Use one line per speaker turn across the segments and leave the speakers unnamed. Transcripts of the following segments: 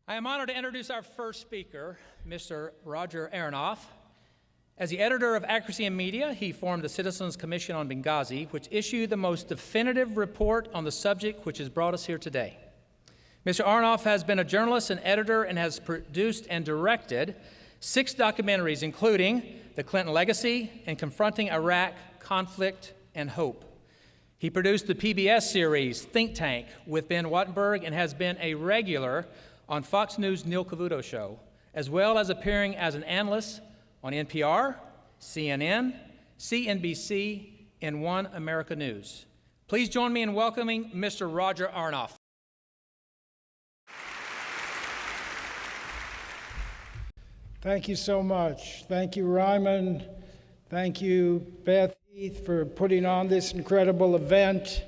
I am honored to introduce our first speaker, Mr. Roger Aronoff. As the editor of Accuracy in Media, he formed the Citizens Commission on Benghazi, which issued the most definitive report on the subject which has brought us here today. Mr. Aronoff has been a journalist and editor and has produced and directed 6 documentaries, including The Clinton Legacy and Confronting Iraq, Conflict and Hope. He produced the PBS series Think Tank with Ben Wattenberg and has been a regular on Fox News' Neil Cavuto show, as well as appearing as an analyst on NPR, CNN, CNBC, and One America News. Please join me in welcoming Mr. Roger Aronoff.
Thank you so much. Thank you, Ryman. Thank you, Beth Heath, for putting on this incredible event.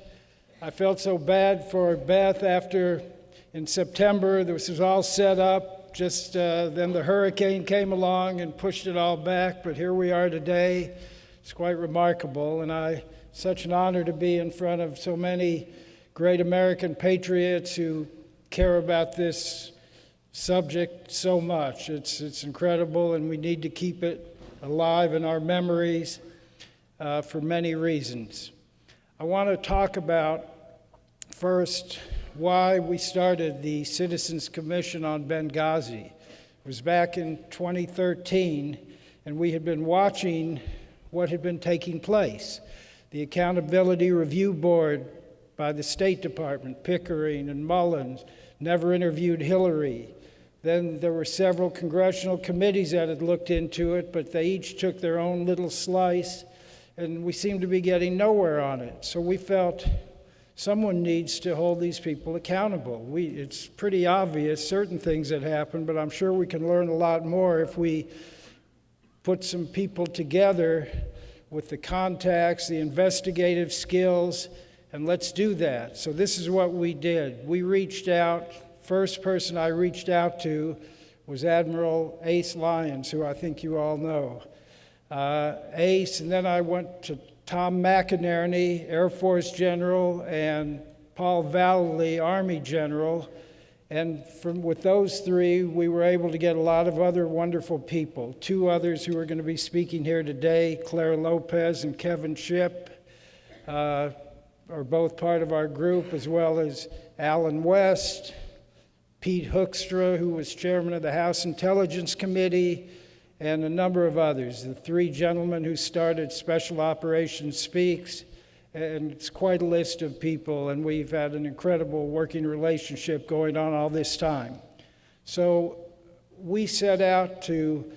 I felt so bad for Beth after in September, this was all set up, just then the hurricane came along and pushed it all back, but here we are today. It's quite remarkable, and such an honor to be in front of so many great American patriots who care about this subject so much. It's incredible, and we need to keep it alive in our memories for many reasons. I want to talk about first why we started the Citizens Commission on Benghazi. It was back in 2013, and we had been watching what had been taking place. The Accountability Review Board by the State Department, Pickering and Mullins, never interviewed Hillary. Then there were several congressional committees that had looked into it, but they each took their own little slice, and we seemed to be getting nowhere on it. So we felt someone needs to hold these people accountable. It's pretty obvious, certain things that happen, but I'm sure we can learn a lot more if we put some people together with the contacts, the investigative skills, and let's do that. So this is what we did. We reached out. First person I reached out to was Admiral Ace Lyons, who I think you all know. Ace, and then I went to Tom McInerney, Air Force General, and Paul Vallely, Army General. And with those 3, we were able to get a lot of other wonderful people. 2 others who are going to be speaking here today, Claire Lopez and Kevin Shipp, are both part of our group, as well as Alan West, Pete Hoekstra, who was chairman of the House Intelligence Committee, and a number of others. The 3 gentlemen who started Special Operations Speaks, and it's quite a list of people, and we've had an incredible working relationship going on all this time. So we set out to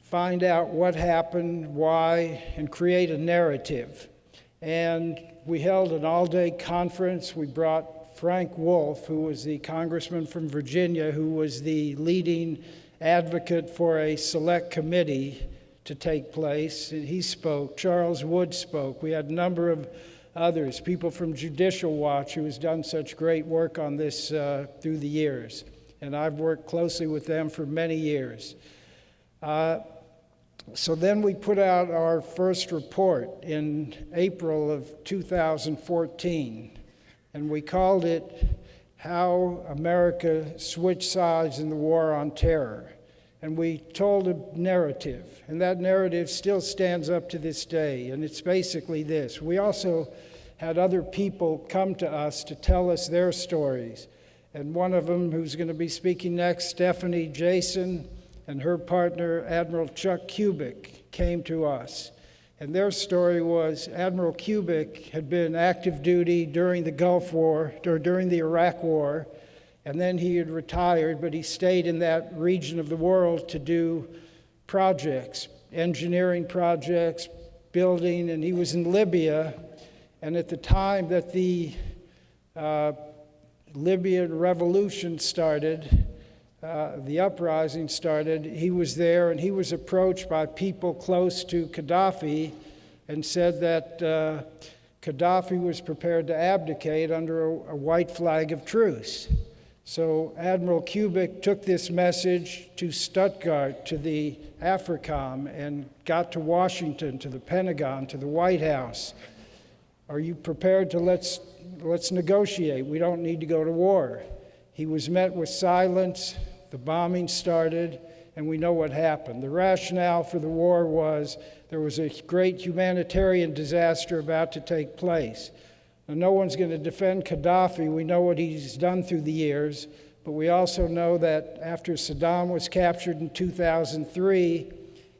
find out what happened, why, and create a narrative. And we held an all-day conference. We brought Frank Wolf, who was the congressman from Virginia, who was the leading advocate for a select committee to take place. And he spoke. Charles Wood spoke. We had a number of others, people from Judicial Watch, who has done such great work on this through the years. And I've worked closely with them for many years. So then we put out our first report in April of 2014, and we called it How America Switched Sides in the War on Terror. And we told a narrative, and that narrative still stands up to this day, and it's basically this. We also had other people come to us to tell us their stories, and one of them, who's going to be speaking next, Stephanie Jason, and her partner, Admiral Chuck Kubik, came to us. And their story was Admiral Kubik had been active duty during the Gulf War, or during the Iraq War, and then he had retired, but he stayed in that region of the world to do projects, engineering projects, building, and he was in Libya. And at the time that the Libyan revolution started, the uprising started, he was there, and he was approached by people close to Gaddafi and said that Gaddafi was prepared to abdicate under a white flag of truce. So Admiral Kubik took this message to Stuttgart, to the AFRICOM, and got to Washington, to the Pentagon, to the White House. Are you prepared to let's negotiate? We don't need to go to war. He was met with silence, the bombing started, and we know what happened. The rationale for the war was there was a great humanitarian disaster about to take place. Now, no one's going to defend Gaddafi. We know what he's done through the years, but we also know that after Saddam was captured in 2003,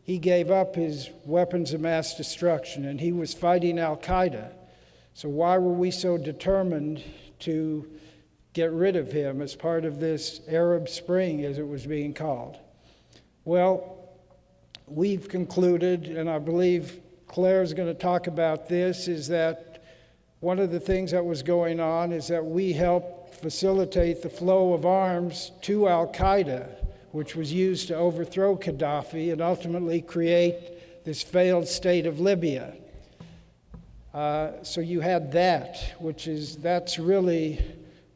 he gave up his weapons of mass destruction, and he was fighting al-Qaeda. So why were we so determined to get rid of him as part of this Arab Spring, as it was being called? Well, we've concluded, and I believe Claire's going to talk about this, is that one of the things that was going on is that we helped facilitate the flow of arms to al-Qaeda, which was used to overthrow Gaddafi and ultimately create this failed state of Libya. So you had that, that's really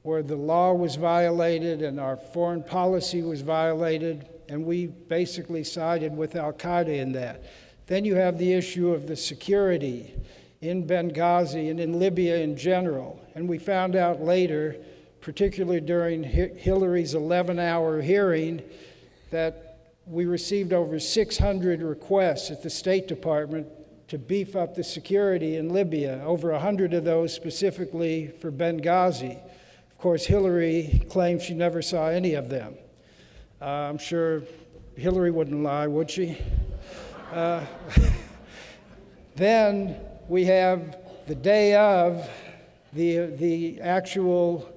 where the law was violated and our foreign policy was violated, and we basically sided with al-Qaeda in that. Then you have the issue of the security in Benghazi and in Libya in general. And we found out later, particularly during Hillary's 11-hour hearing, that we received over 600 requests at the State Department to beef up the security in Libya, over 100 of those specifically for Benghazi. Of course, Hillary claims she never saw any of them. I'm sure Hillary wouldn't lie, would she? Then we have the day of the actual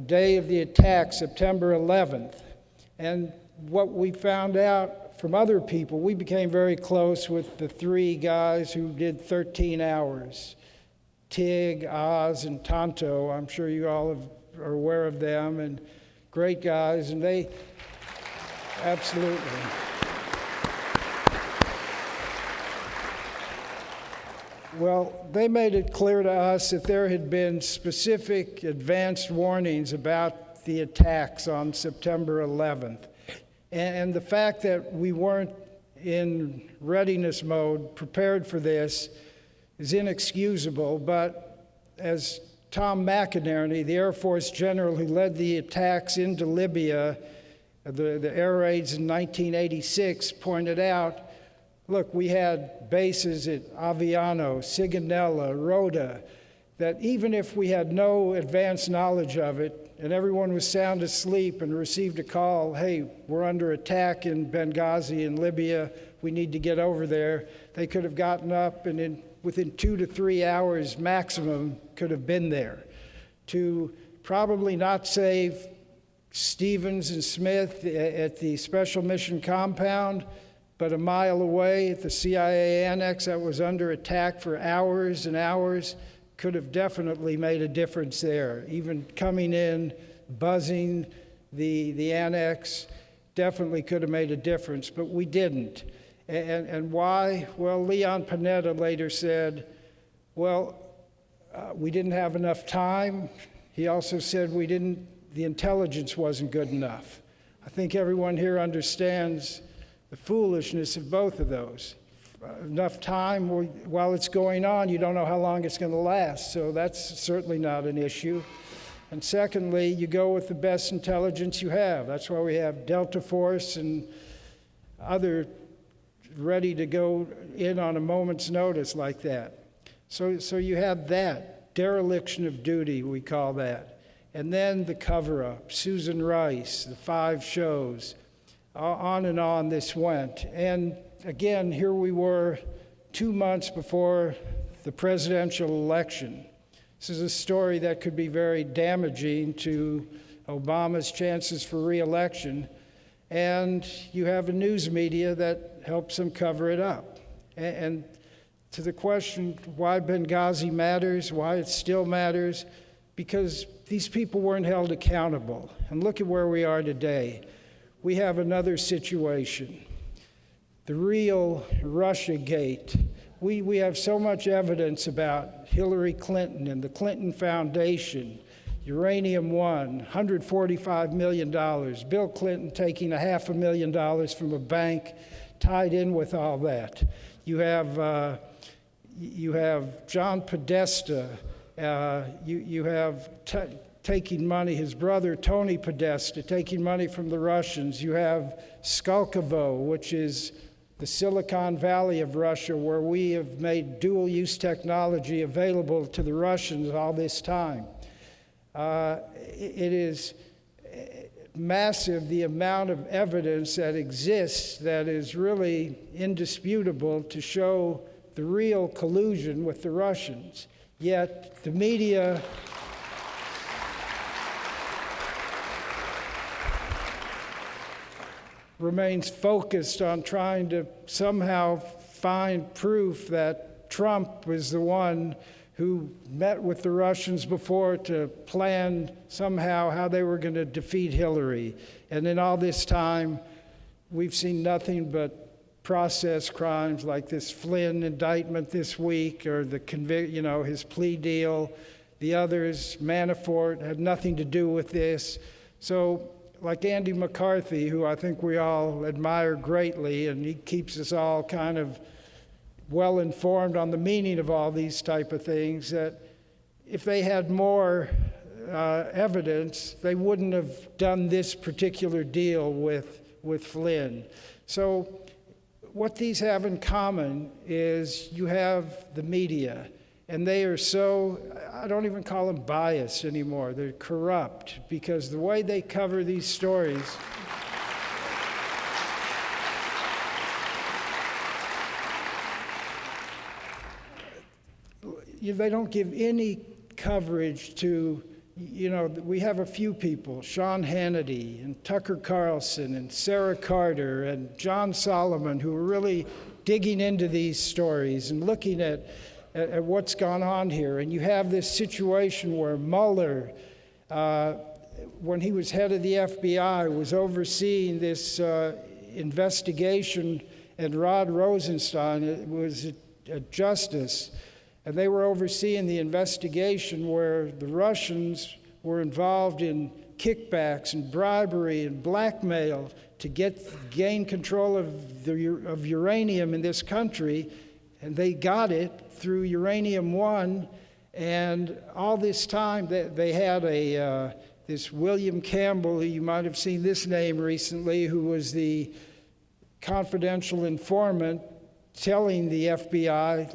day of the attack, September 11th. And what we found out from other people, we became very close with the three guys who did 13 hours, Tig, Oz, and Tonto. I'm sure you all are aware of them, and great guys, and they absolutely. Well, they made it clear to us that there had been specific advanced warnings about the attacks on September 11th. And the fact that we weren't in readiness mode, prepared for this, is inexcusable. But as Tom McInerney, the Air Force general who led the attacks into Libya, the air raids in 1986, pointed out, look, we had bases at Aviano, Sigonella, Rota, that even if we had no advanced knowledge of it, and everyone was sound asleep and received a call, hey, we're under attack in Benghazi in Libya, we need to get over there, they could have gotten up and within 2 to 3 hours maximum could have been there. To probably not save Stevens and Smith at the Special Mission Compound, but a mile away at the CIA annex that was under attack for hours and hours, could have definitely made a difference there. Even coming in, buzzing the annex, definitely could have made a difference, but we didn't. And why? Well, Leon Panetta later said, well, we didn't have enough time. He also said the intelligence wasn't good enough. I think everyone here understands the foolishness of both of those. Enough time, while it's going on, you don't know how long it's going to last, so that's certainly not an issue. And secondly, you go with the best intelligence you have. That's why we have Delta Force and other ready to go in on a moment's notice like that. So you have that, dereliction of duty, we call that. And then the cover-up, Susan Rice, the 5 shows, on and on this went. And again, here we were 2 months before the presidential election. This is a story that could be very damaging to Obama's chances for re-election. And you have a news media that helps them cover it up. And to the question why Benghazi matters, why it still matters, because these people weren't held accountable. And look at where we are today. We have another situation. The real Russiagate. We have so much evidence about Hillary Clinton and the Clinton Foundation, Uranium One, $145 million, Bill Clinton taking $500,000 from a bank, tied in with all that. You have John Podesta, you have taking money, his brother Tony Podesta taking money from the Russians. You have Skolkovo, which is the Silicon Valley of Russia, where we have made dual-use technology available to the Russians all this time. It is massive, the amount of evidence that exists that is really indisputable to show the real collusion with the Russians. Yet the media remains focused on trying to somehow find proof that Trump was the one who met with the Russians before to plan somehow how they were going to defeat Hillary. And in all this time, we've seen nothing but process crimes like this Flynn indictment this week, or the his plea deal. The others, Manafort, had nothing to do with this. So, like Andy McCarthy, who I think we all admire greatly, and he keeps us all kind of well informed on the meaning of all these type of things, that if they had more evidence, they wouldn't have done this particular deal with Flynn. So what these have in common is you have the media, and they are so, I don't even call them biased anymore, they're corrupt, because the way they cover these stories, they don't give any coverage to, we have a few people, Sean Hannity and Tucker Carlson and Sarah Carter and John Solomon, who are really digging into these stories and looking at what's gone on here. And you have this situation where Mueller, when he was head of the FBI, was overseeing this investigation, and Rod Rosenstein was a justice. And they were overseeing the investigation where the Russians were involved in kickbacks and bribery and blackmail to gain control of uranium in this country. And they got it through Uranium One. And all this time, they had this William Campbell, you might have seen this name recently, who was the confidential informant telling the FBI,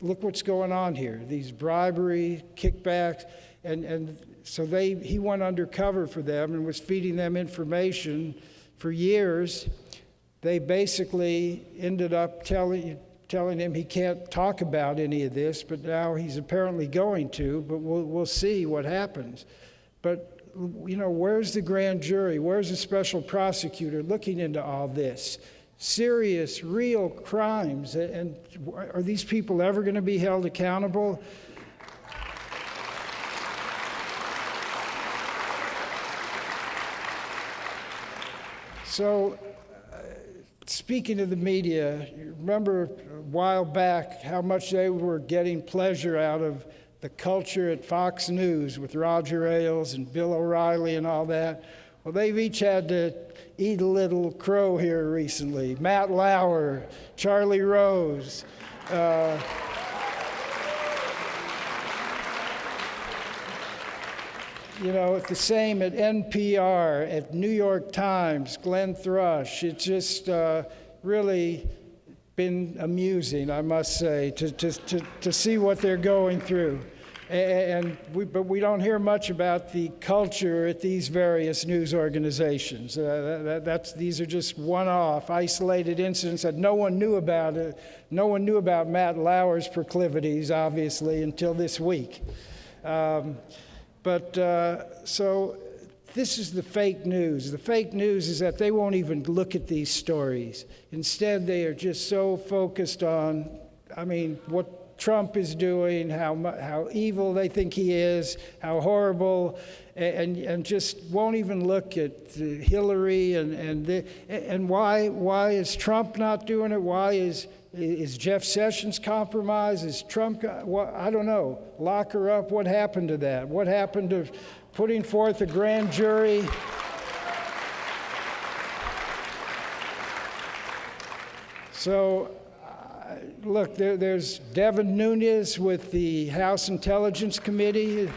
look what's going on here, these bribery, kickbacks, and so he went undercover for them and was feeding them information for years. They basically ended up telling him he can't talk about any of this, but now he's apparently going to, but we'll see what happens. But, where's the grand jury? Where's the special prosecutor looking into all this? Serious, real crimes, and are these people ever going to be held accountable? So, speaking of the media, you remember a while back how much they were getting pleasure out of the culture at Fox News with Roger Ailes and Bill O'Reilly and all that. Well, they've each had to eat a little crow here recently. Matt Lauer, Charlie Rose. It's the same at NPR, at New York Times, Glenn Thrush. It's just really been amusing, I must say, to see what they're going through. But we don't hear much about the culture at these various news organizations. These are just one-off, isolated incidents that no one knew about. No one knew about Matt Lauer's proclivities, obviously, until this week. So this is the fake news. The fake news is that they won't even look at these stories. Instead, they are just so focused on, what Trump is doing, how evil they think he is, how horrible, and just won't even look at Hillary and why is Trump not doing it? Why is Jeff Sessions compromised? Is Trump? I don't know. Lock her up. What happened to that? What happened to putting forth a grand jury? So. Look, there's Devin Nunes with the House Intelligence Committee.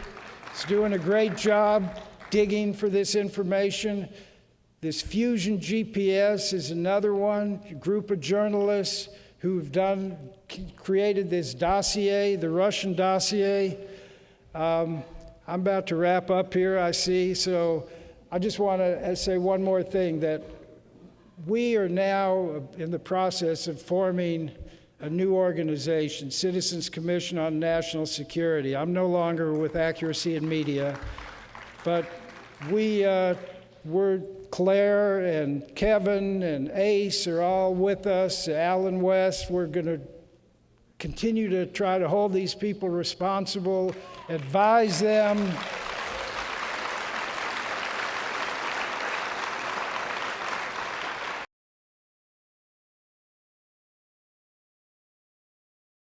is doing a great job digging for this information. This Fusion GPS is another one, a group of journalists who've created this dossier, the Russian dossier. I'm about to wrap up here, I see, so I just want to say one more thing, that we are now in the process of forming a new organization, Citizens Commission on National Security. I'm no longer with Accuracy in Media, but we're Claire and Kevin and Ace are all with us, Alan West. We're going to continue to try to hold these people responsible, advise them,